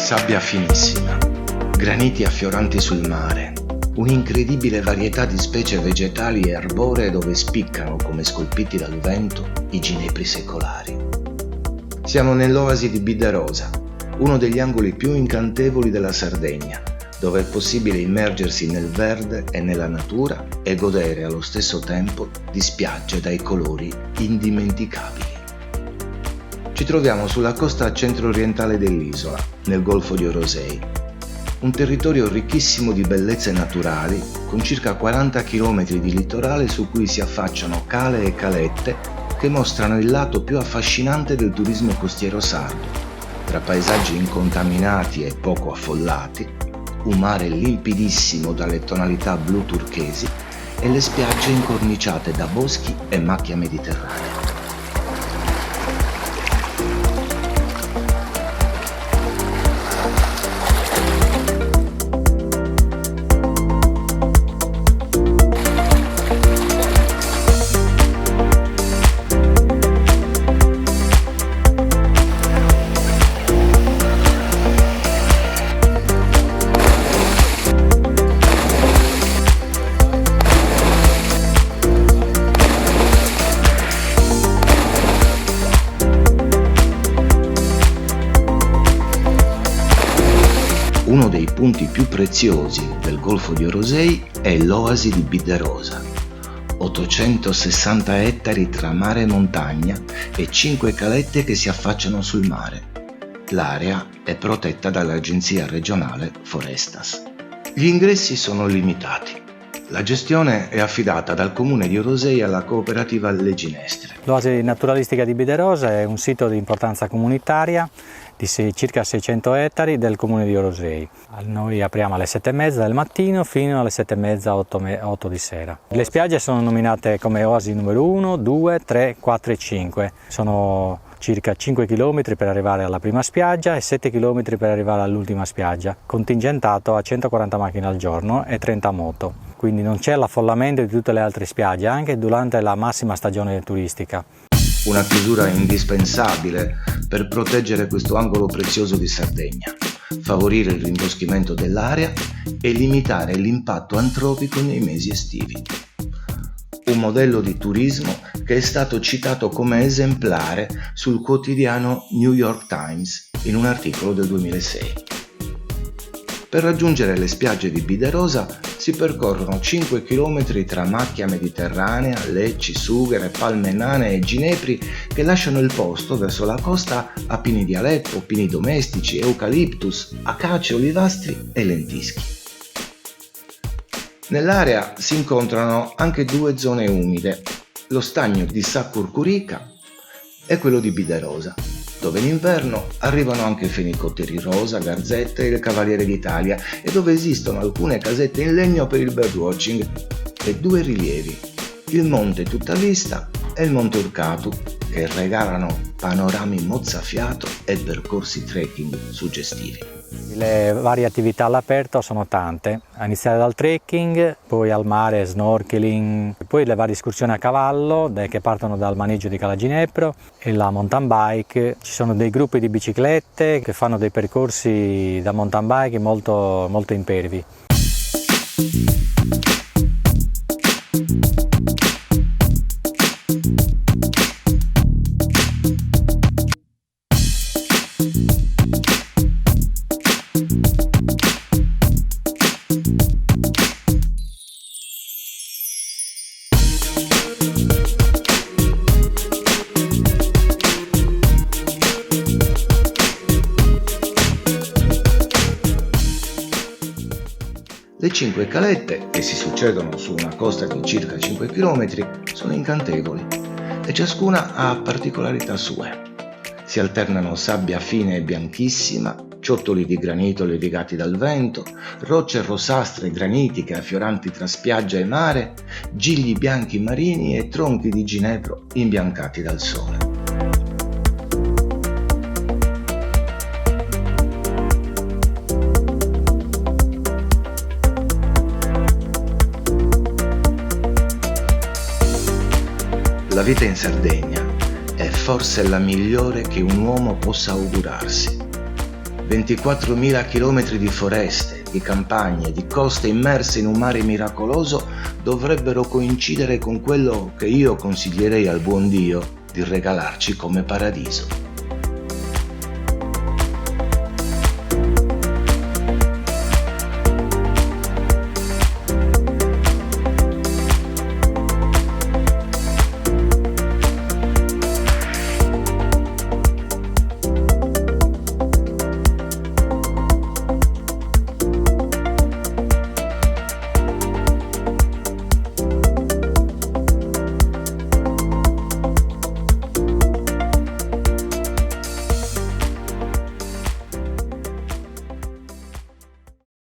Sabbia finissima, graniti affioranti sul mare, un'incredibile varietà di specie vegetali e arboree dove spiccano, come scolpiti dal vento, i ginepri secolari. Siamo nell'oasi di Bidarosa, uno degli angoli più incantevoli della Sardegna, dove è possibile immergersi nel verde e nella natura e godere allo stesso tempo di spiagge dai colori indimenticabili. Ci troviamo sulla costa centro-orientale dell'isola, nel Golfo di Orosei, un territorio ricchissimo di bellezze naturali, con circa 40 km di litorale su cui si affacciano cale e calette che mostrano il lato più affascinante del turismo costiero sardo, tra paesaggi incontaminati e poco affollati, un mare limpidissimo dalle tonalità blu turchesi e le spiagge incorniciate da boschi e macchia mediterranea. Uno dei punti più preziosi del Golfo di Orosei è l'oasi di Bidarosa, 860 ettari tra mare e montagna e 5 calette che si affacciano sul mare. L'area è protetta dall'agenzia regionale Forestas. Gli ingressi sono limitati. La gestione è affidata dal comune di Orosei alla cooperativa Le Ginestre. L'oasi naturalistica di Bidarosa è un sito di importanza comunitaria di circa 600 ettari del comune di Orosei. Noi apriamo alle 7:30 del mattino fino alle 7:30, 8 di sera. Le spiagge sono nominate come oasi numero 1, 2, 3, 4 e 5. Sono circa 5 km per arrivare alla prima spiaggia e 7 km per arrivare all'ultima spiaggia, contingentato a 140 macchine al giorno e 30 moto. Quindi non c'è l'affollamento di tutte le altre spiagge, anche durante la massima stagione turistica. Una chiusura indispensabile per proteggere questo angolo prezioso di Sardegna, favorire il rimboschimento dell'area e limitare l'impatto antropico nei mesi estivi. Un modello di turismo che è stato citato come esemplare sul quotidiano New York Times in un articolo del 2006. Per raggiungere le spiagge di Bidarosa si percorrono 5 km tra macchia mediterranea, lecci, sughere, palme nane e ginepri che lasciano il posto verso la costa a pini di Aleppo, pini domestici, eucaliptus, acacie, olivastri e lentischi. Nell'area si incontrano anche due zone umide, lo stagno di Sacurcurica e quello di Bidarosa, dove in inverno arrivano anche fenicotteri rosa, garzette e il Cavaliere d'Italia e dove esistono alcune casette in legno per il birdwatching e due rilievi, il Monte Tutta Vista e il Monte Urcatu, che regalano panorami mozzafiato e percorsi trekking suggestivi. Le varie attività all'aperto sono tante, a iniziare dal trekking, poi al mare, snorkeling, poi le varie escursioni a cavallo che partono dal maneggio di Cala Ginepro e la mountain bike. Ci sono dei gruppi di biciclette che fanno dei percorsi da mountain bike molto impervi. Le 5 calette, che si succedono su una costa di circa 5 km, sono incantevoli e ciascuna ha particolarità sue. Si alternano sabbia fine e bianchissima, ciottoli di granito levigati dal vento, rocce rossastre granitiche affioranti tra spiaggia e mare, gigli bianchi marini e tronchi di ginepro imbiancati dal sole. La vita in Sardegna è forse la migliore che un uomo possa augurarsi. 24.000 chilometri di foreste, di campagne, di coste immerse in un mare miracoloso dovrebbero coincidere con quello che io consiglierei al buon Dio di regalarci come paradiso.